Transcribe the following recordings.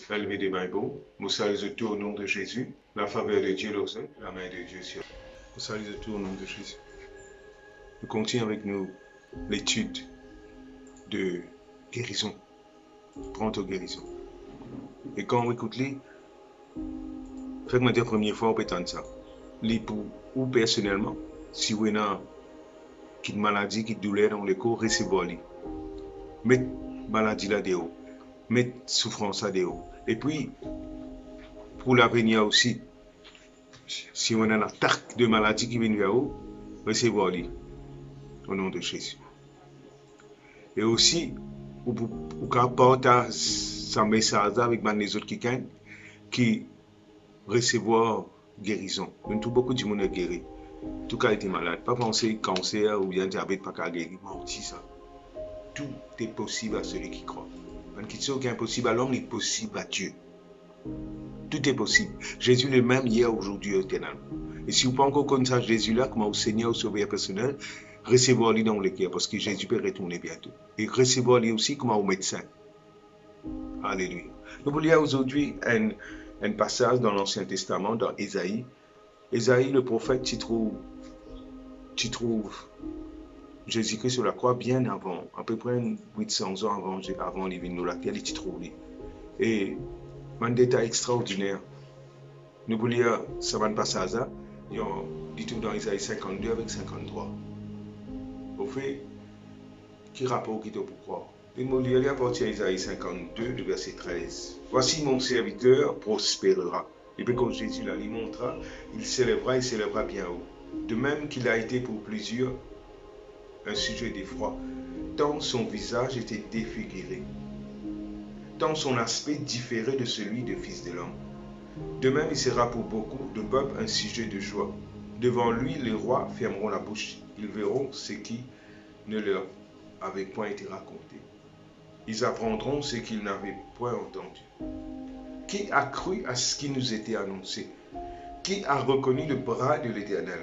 Salve des mains beaux, nous saluons tout au nom de Jésus, la faveur de Dieu l'ose, la main de Dieu sur nous. Saluons tout au nom de Jésus. Nous continuons avec nous l'étude de guérison, pronto guérison. Et quand on écoute les, faites-moi dire première fois, on peut entendre ça. Les pour ou personnellement, si vous avez une maladie, une douleur dans le corps, recevez-le. Mettez maladie là dehors, mettez souffrance là dehors. Et puis, pour l'avenir aussi, si on a une attaque de maladie qui vient vers vous, recevez-le au nom de Jésus. Et aussi, vous pouvez partager ce message avec les autres qui recevoir guérison. Nous avons beaucoup de monde guéri. Tout cas été malade. Pas penser cancer ou bien diabète, pas qu'à guérir. Menti ça. Tout est possible à celui qui croit. Une question qui est impossible à l'homme est possible à Dieu. Tout est possible. Jésus le même hier, aujourd'hui, éternellement. Et si vous ne pouvez pas encore connaître Jésus là, comme au Seigneur, au Sauveur personnel, recevez-le dans le cœur parce que Jésus peut retourner bientôt. Et recevez-le aussi comme au médecin. Alléluia. Nous voulons aujourd'hui un passage dans l'Ancien Testament, dans Ésaïe. Ésaïe, le prophète, tu trouves Jésus-Christ sur la croix bien avant, à peu près 800 ans avant les vignes de la terre, tu trouves. Et un détail extraordinaire. Nous voulons ce passage là, dit tout dans Ésaïe 52 avec 53. Au fait, qui rapport qui te pour croire? Et nous lisons à partir d'Ésaïe 52, du verset 13. Voici mon serviteur prospérera. Et puis quand Jésus là, lui montra, il s'élèvera bien haut. De même qu'il a été pour plusieurs un sujet d'effroi, tant son visage était défiguré, tant son aspect différait de celui de fils de l'homme. De même, il sera pour beaucoup de peuples un sujet de joie. Devant lui, les rois fermeront la bouche. Ils verront ce qui ne leur avait point été raconté. Ils apprendront ce qu'ils n'avaient point entendu. Qui a cru à ce qui nous était annoncé? Qui a reconnu le bras de l'Éternel?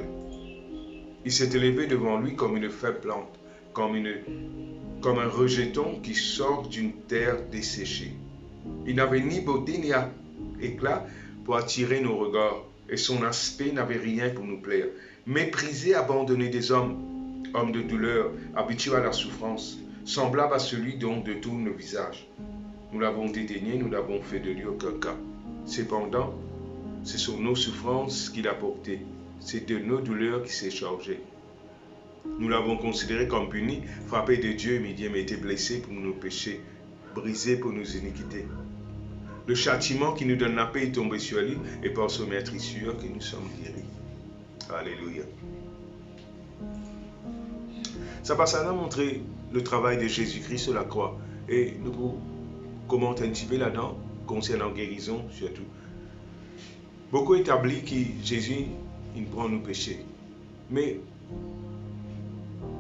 Il s'est élevé devant lui comme une faible plante, comme un rejeton qui sort d'une terre desséchée. Il n'avait ni beauté ni éclat pour attirer nos regards, et son aspect n'avait rien pour nous plaire. Méprisé, abandonné des hommes, homme de douleur, habitué à la souffrance, semblable à celui dont détourne le visage. Nous l'avons dédaigné, nous n'avons fait de lui aucun cas. Cependant, ce sont nos souffrances qu'il a portées, c'est de nos douleurs qu'il s'est chargé. Nous l'avons considéré comme puni, frappé de Dieu, mais il a été blessé pour nos péchés, brisé pour nos iniquités. Le châtiment qui nous donne la paix est tombé sur lui, et par son maîtrissure que nous sommes guéris. Alléluia. Ça passe à montrer le travail de Jésus-Christ sur la croix. Et nous commentons un petit peu là-dedans, concernant guérison surtout. Beaucoup établit que Jésus, il prend nos péchés. Mais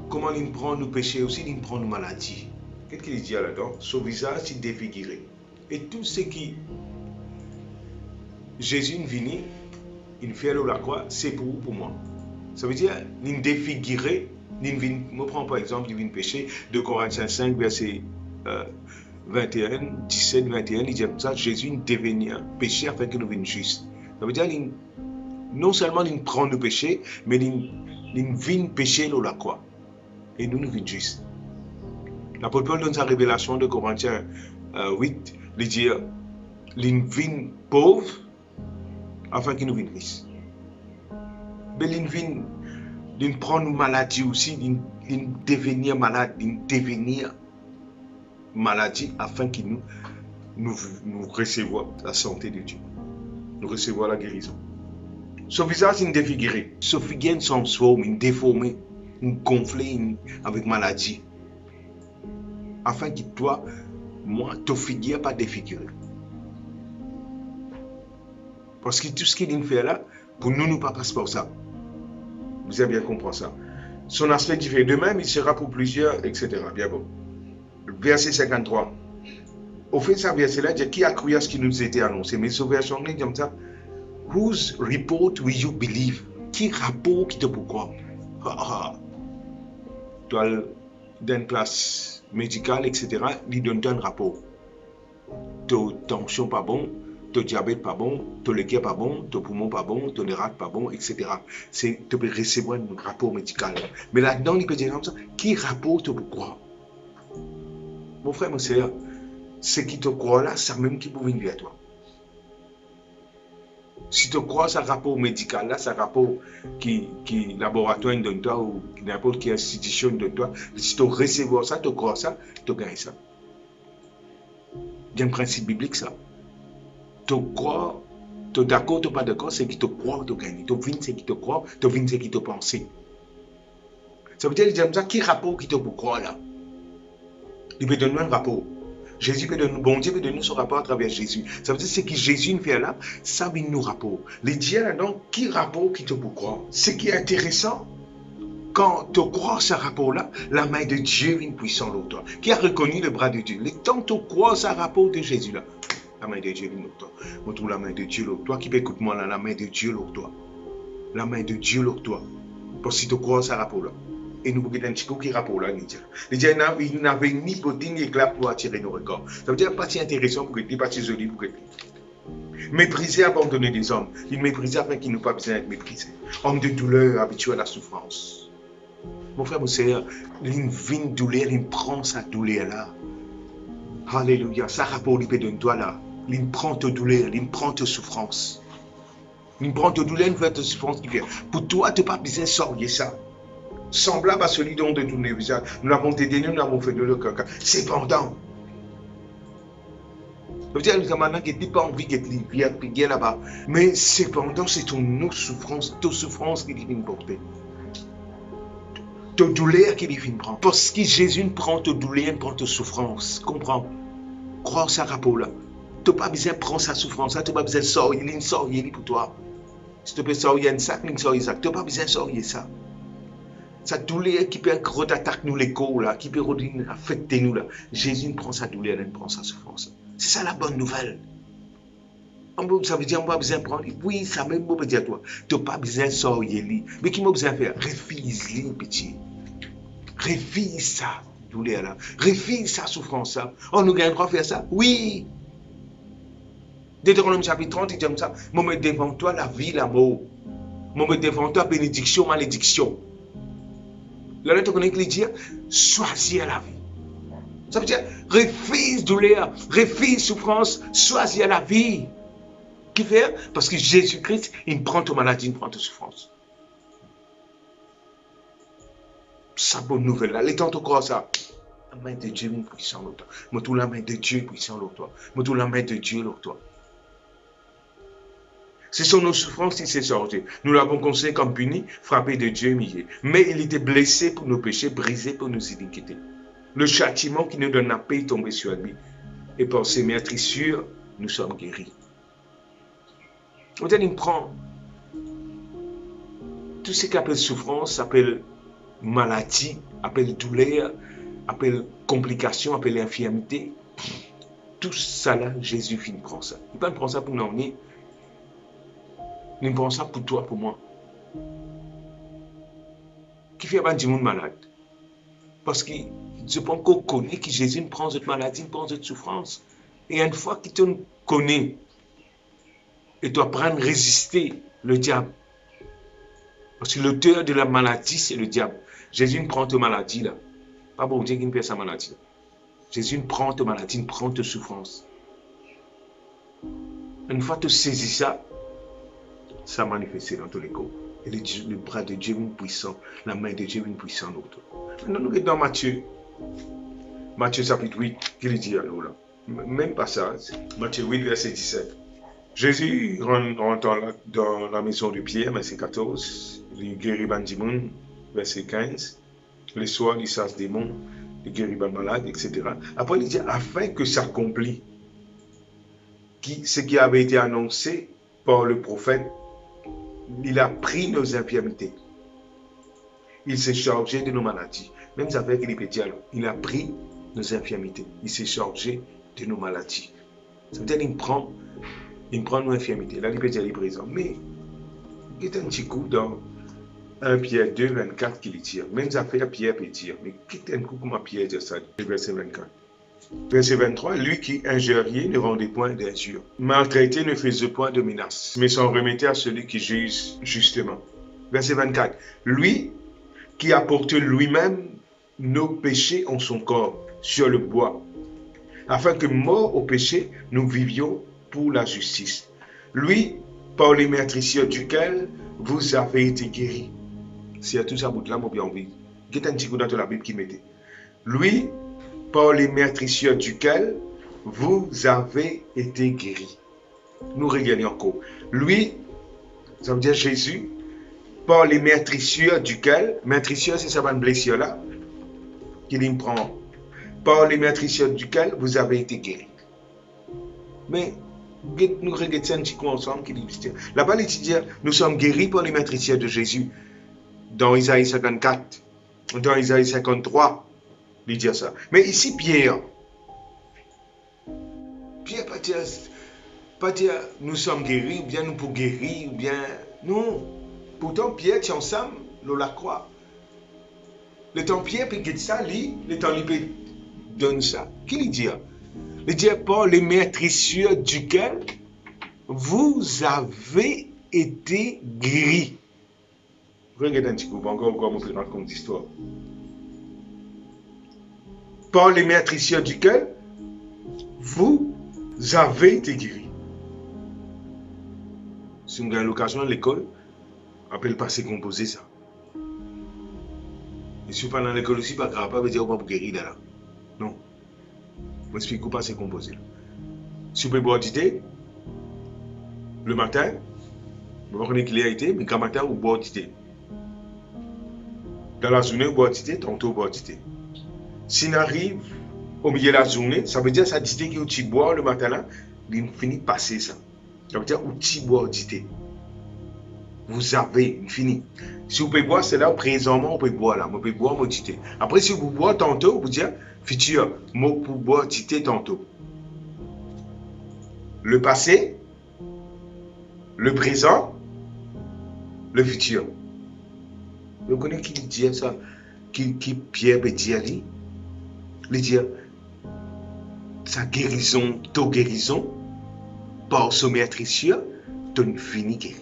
comment il prend nos péchés aussi, il prend nos maladies. Qu'est-ce qu'il dit là-dedans? Son visage est défiguré. Et tout ce qui Jésus venu, il fait la croix, c'est pour moi. Ça veut dire, il défiguré, je prends par exemple, il vient pécher, de Corinthiens 5, verset 21, 17, 21, il dit comme ça, Jésus devient péché afin que nous venions justes. Ça veut dire, non seulement il prend le péché, mais il vient pécher la croix. Et nous venions justes. L'apôtre Paul donne sa révélation de Corinthiens 8, il dit, il vient pauvre afin qu'il nous vienne riche. Mais il prend une maladie aussi, il devenir malade, il devenir maladie afin qu'il nous recevoir la santé de Dieu, nous recevoir la guérison. Son visage est défiguré, son figure sans forme, déformé, gonflé avec maladie, afin que toi, moi, ton figure pas défiguré. Parce que tout ce qu'il fait là, pour nous pas passe par ça. Vous avez bien compris ça. Son aspect différent. De même, il sera pour plusieurs, etc. Bien bon. Verset 53. Au fait, ça verset là, dit qui a cru à ce qui nous était annoncé. Mais ce verset anglais, comme ça. Whose report will you believe? Qui rapport qui te pourquoi? Toi, d'une place médicale, etc., il donne un rapport. ton tension pas bon, ton diabète pas bon, ton le cœur pas bon, ton poumon pas bon, ton rate pas bon, etc. Tu peux recevoir un rapport médical. Mais là-dedans, il peut dire comme ça, qui rapporte pourquoi? Mon frère, mon sœur, ce qui te croit là, c'est même qui peut venir à toi. Si tu crois à un rapport médical là, c'est un rapport qui laboratoire donne toi ou n'importe quelle institution donne toi, si tu recevras ça, tu crois ça, tu gagnes ça. Il y a un principe biblique ça. Tu crois, tu es d'accord, tu n'es pas d'accord, c'est qui te croit, tu gagnes. Tu vignes, c'est qui te croit, tu vignes, c'est qui te pense. Ça veut dire, ça, qui rapport qui te croit là? Il peut donner un rapport. Jésus peut donner, bon Dieu peut donner son rapport à travers Jésus. Ça veut dire ce que Jésus fait là, ça vient nous rapport. Les dieux là donc, qui rapport qui te croit? Ce qui est intéressant, quand tu crois ce rapport-là, la main de Dieu vient puissant sur toi. Qui a reconnu le bras de Dieu? Le temps que tu crois ce rapport de Jésus là, la main de Dieu vient sur toi. On trouve la main de Dieu sur toi. Qui peut écouter moi là, la main de Dieu sur toi. La main de Dieu sur toi. Parce que si tu crois ce rapport-là. Et nous avons un petit coup qui rapport là, les dieux n'avaient ni beauté ni éclat pour attirer nos regards. Ça veut dire pas si intéressant pour être, pas si joli pour être. Mépriser, abandonner des hommes. Ils méprisaient afin qu'ils n'ont pas besoin d'être méprisés. Homme de douleur, habitué à la souffrance. Mon frère, mon sœur, une vie de douleur, il prend sa douleur là. Alléluia, ça rapport il peut donner toi là. Il prend ta douleur, il prend ta souffrance. Il prend ta douleur, il fait ta souffrance qui vient. Pour toi, tu n'as pas besoin de sortir ça. Semblable à celui dont de tourner le visage. Nous l'avons aidé, nous l'avons fait de le caca. Cependant, ça veut dire maintenant que tu n'as pas envie d'être lié là-bas. Mais cependant, c'est ton souffrance, ta souffrance qui vient porter. Ta douleur qui vient prendre. Parce que Jésus prend ta douleur, prend ta souffrance. Comprends? Crois ça rapport là. Tu n'as pas besoin de prendre sa souffrance. Tu n'as pas besoin de sortir. Il sortir pour toi. Si tu peux sortir un sac, il sortir ça. Tu n'as pas besoin de sortir ça. Sa douleur qui peut attaquer nous les corps là, qui peut affecter nous là. Jésus prend sa douleur, il prend sa souffrance. C'est ça la bonne nouvelle. Ça veut dire qu'on n'a pas besoin de prendre. Oui, ça même peut dire toi. Tu n'as pas besoin de sortir. Mais qui m'a besoin de faire? Refuse-le, petit. Refuse ça, douleur là. Refuse sa souffrance là. Oh, nous gagnons à faire ça? Oui. Deutéronome chapitre 30, il dit comme ça. Moi, me devant toi la vie, la mort. Moi, me devant toi bénédiction, malédiction. La lettre qu'on écrit dit, choisis la vie. Ça veut dire, refuse douleur, refuse souffrance, choisis la vie. Qui fait? Parce que Jésus-Christ, il prend ta maladie, il prend ta souffrance. C'est une bonne nouvelle. Là, les temps, tu crois ça. La main de Dieu est puissante sur toi. Moi, tout la main de Dieu est puissante sur toi. Moi, tout la main de Dieu sur toi. Ce sont nos souffrances qui s'est sorties. Nous l'avons considéré comme puni, frappé de Dieu, humilié. Mais il était blessé pour nos péchés, brisé pour nos iniquités. Le châtiment qui nous donne la paix est tombé sur lui. Et par ses meurtrissures, nous sommes guéris. Il prend tout ce qu'appelle souffrance, appelle maladie, appelle douleur, appelle complication, appelle infirmité. Tout ça là, Jésus prend ça. Il ne prend ça pour nous emmener. Il prend ça pour toi, pour moi. Qui fait pas du monde malade? Parce que je pense qu'on connaît que Jésus prend cette maladie, prend cette souffrance. Et une fois que tu connais, et tu apprends à résister le diable. Parce que l'auteur de la maladie, c'est le diable. Jésus prend ta maladie là. Pas bon Dieu qui ne fait sa maladie. Jésus prend ta maladie, il prend ta souffrance. Une fois que tu saisis ça, ça manifeste dans tous les corps. Et le bras de Dieu est puissant, la main de Dieu est puissante. Maintenant, nous sommes dans Matthieu. Matthieu chapitre 8, qu'il dit à nous là. Même pas ça, Matthieu 8, verset 17. Jésus rentre dans la maison de Pierre, verset 14. Il guérit Bandimoun, verset 15. Le soir, il chasse des démons, il guérit les malades, etc. Après, il dit afin que s'accomplit ce qui avait été annoncé par le prophète. Il a pris nos infirmités. Il s'est chargé de nos maladies. Même avec les petits, il a pris nos infirmités. Il s'est chargé de nos maladies. Ça veut dire qu'il prend nos infirmités. Là, il peut dire, il est présent. Mais, il y a un petit coup dans 1 Pierre 2, 24 qu'il tire. Même affaire, Pierre peut dire. Mais il y a un coup comme Pierre dit ça, verset 24. Verset 23, lui qui injuriait ne rendait point d'injure, maltraité ne faisait point de menaces, mais s'en remettait à celui qui juge justement. Verset 24, lui qui a porté lui-même nos péchés en son corps sur le bois, afin que mort au péché, nous vivions pour la justice. Lui, par les meurtrissures duquel vous avez été guéris. C'est tout ça, bout là, mon bien envie. Qu'est-ce un petit coup dans la Bible qui mettait? Lui, par les meurtrissures duquel vous avez été guéris. Nous regardons encore. Lui, ça veut dire Jésus, par les meurtrissures duquel, meurtrissure, c'est ça, une blessure là, qu'il me prend. Par les meurtrissures duquel vous avez été guéris. Mais, nous regardons ça un petit coup ensemble qui dit, là-bas, il dit, nous sommes guéris par les meurtrissures de Jésus. Dans Isaïe 54, dans Isaïe 53, il dit ça. Mais ici, Pierre pas dire nous sommes guéris, ou bien nous pour guérir, ou bien non. Pourtant, Pierre tient ensemble, nous la croix. Le temps Pierre peut dire ça, le temps il peut donner ça. Qui lui dit? Il dit par les meurtrissures duquel vous avez été guéris. Regardez un petit peu, encore mon plus raconte l'histoire. Par les meurtrissures duquel vous avez été guéris. Si vous avez l'occasion à l'école, après le passé composé ça. Et si vous pendant l'école aussi, pas grave, pas veut dire qu'on va guérir là. Non. Je vous explique le passé composé. Si vous pouvez boire du thé, le matin, vous ne connaissez pas qu'il a été, mais quand matin, vous boire du thé. Dans la journée, vous boire du thé, tantôt vous boire du thé. S'il arrive au milieu de la journée, ça veut dire que ça dit que tu bois le matin là, il finit de passer ça. Ça veut dire que tu bois du thé. Vous avez fini. Si vous pouvez boire, c'est là, présentement, vous pouvez boire là. Vous pouvez boire mon thé. Après, si vous boivez tantôt, vous dites, futur, moi pour boire du thé tantôt. Le passé, le présent, le futur. Vous connaissez qui dit ça? Qui Pierre peut dire, il dit, sa guérison, ta guérison, par son meurtrissure, tu n'as fini guéri.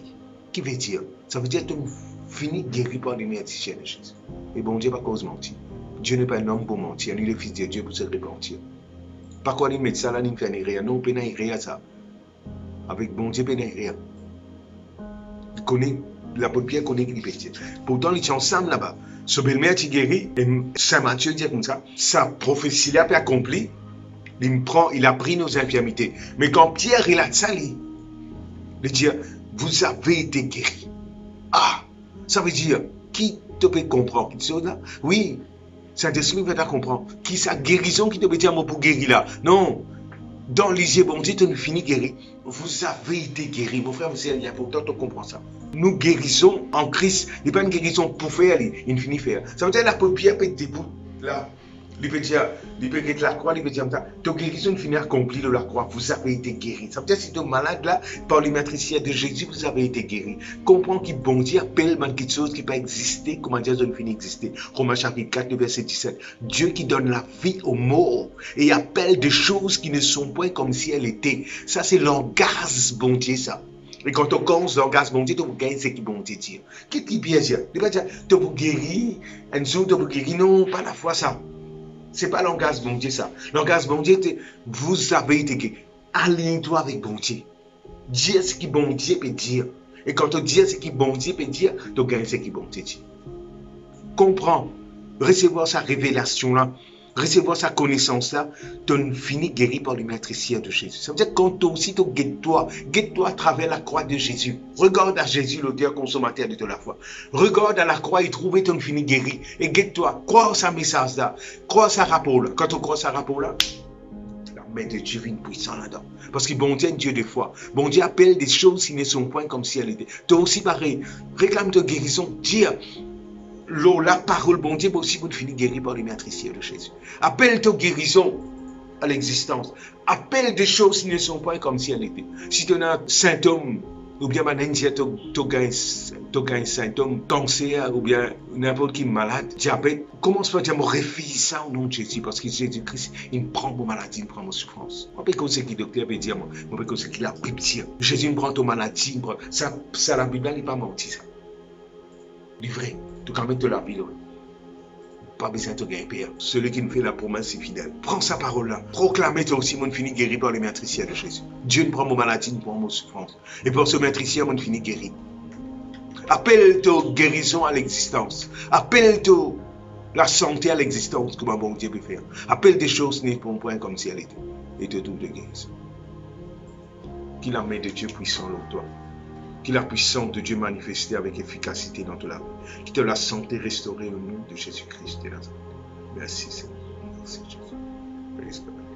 Qui veut dire? Ça veut dire que tu n'as fini guéri par les meurtrissures de Jésus. Et bon Dieu, pas cause mentir. Dieu n'est pas un homme pour mentir, ni le fils de Dieu pour se repentir. Pas quoi, il met ça là, il ne fait rien. Non, il ne fait rien ça. Avec bon Dieu, il ne fait rien. Il connaît, l'apôtre Pierre connaît qu'il peut dire. Pourtant, ils sont ensemble là-bas. Ce belle-mère qui guérit, et Saint Matthieu dit comme ça, sa prophétie là, accomplie, il a pris nos infirmités. Mais quand Pierre, il a sali, il dit, vous avez été guéris. Ah, ça veut dire, qui te peut comprendre? Oui, Saint-Esprit va te comprendre. Qui sa guérison qui te peut dire, moi pour guérir là? Non. Dans l'Isier, bon Dieu, tu nous finis guéri. Vous avez été guéri. Mon frère, il y a pourtant, tu comprends ça. Nous guérissons en Christ. Il n'y a pas une guérison pour faire, il finit faire. Ça veut dire que la paupière peut être debout. Là, il peut dire, la croix, il peut dire, ta guérison finit accomplie de la croix. Vous avez été guéri. Ça veut dire que si tu es malade là, par les meurtrissures de Jésus, vous avez été guéri. Comprends qu'il bon Dieu appelle quelque chose qui peut exister, comment dire, ça ne finit exister. Romains chapitre 4, verset 17. Dieu qui donne la vie aux morts et appelle des choses qui ne sont point comme si elles étaient. Ça, c'est l'orgasme, bon Dieu, ça. Et quand on commence l'orgasme, bon Dieu, tu vas gagner ce qui bon Dieu dire. Qu'est-ce qui vient dire? Il va dire, tu vas guérir, un jour tu vas guérir. Non, pas la foi, ça. Ce n'est pas l'orgasme, bon Dieu, ça. L'orgasme, bon Dieu, vous avez été guéri. Aligne-toi avec bon Dieu. Dire ce qui bon Dieu peut dire. Et quand tu dis ce qui bon Dieu peut dire, tu gagnes ce qui bon Dieu dit. Comprends. Recevoir sa révélation-là. Recevoir sa connaissance-là, tu finis guéri par les meurtrissures de Jésus. Ça veut dire que quand toi aussi, tu guette-toi à travers la croix de Jésus. Regarde à Jésus, l'auteur consommateur de la foi. Regarde à la croix et trouve tu finis guéri. Et guette-toi, crois sa message-là, crois sa rapport-là. Quand tu crois sa rapport-là, la main de Dieu vient puissant là-dedans. Parce que bon Dieu est un Dieu de foi. Bon Dieu appelle des choses qui ne sont point comme si elles étaient. Toi aussi pareil, réclame ta guérison, dire. La parole, bon Dieu, aussi vous finir guéri par les meurtrissures de Jésus. Appelle ta guérison à l'existence. Appelle des choses qui ne sont pas comme si elles étaient. Si tu as un symptôme ou bien tu gagnes symptôme, cancer, ou bien n'importe qui malade, diabète, commence par dire, je refuse ça au nom de Jésus, parce que Jésus-Christ, il prend mon maladie, il prend mon souffrance. On peut comme ce que le docteur peut dire, on peut comme ce que la Bible dit. Jésus me prend ton maladie, ça la Bible n'est pas menti, ça. Du vrai, tu quand même te la Bible. Pas besoin de gagner père. Celui qui nous fait la promesse est fidèle. Prends sa parole-là. Proclamez toi aussi, mon fini guéri par le matricien de Jésus. Dieu ne prend mon maladie, ne prend mon souffrance. Et pour ce matricien, mon fini guéri. Appelle ta guérison à l'existence. Appelle ta la santé à l'existence, comme un bon Dieu peut faire. Appelle des choses nées pour un point comme si elle était. Et te trouve de guérison. Qu'il la main de Dieu puissant en toi. Qu'il la puissance de Dieu manifestée avec efficacité dans ta vie. Qu'il te la santé restaurée au nom de Jésus-Christ de Nazareth. Merci Seigneur. Merci Jésus. Praise God.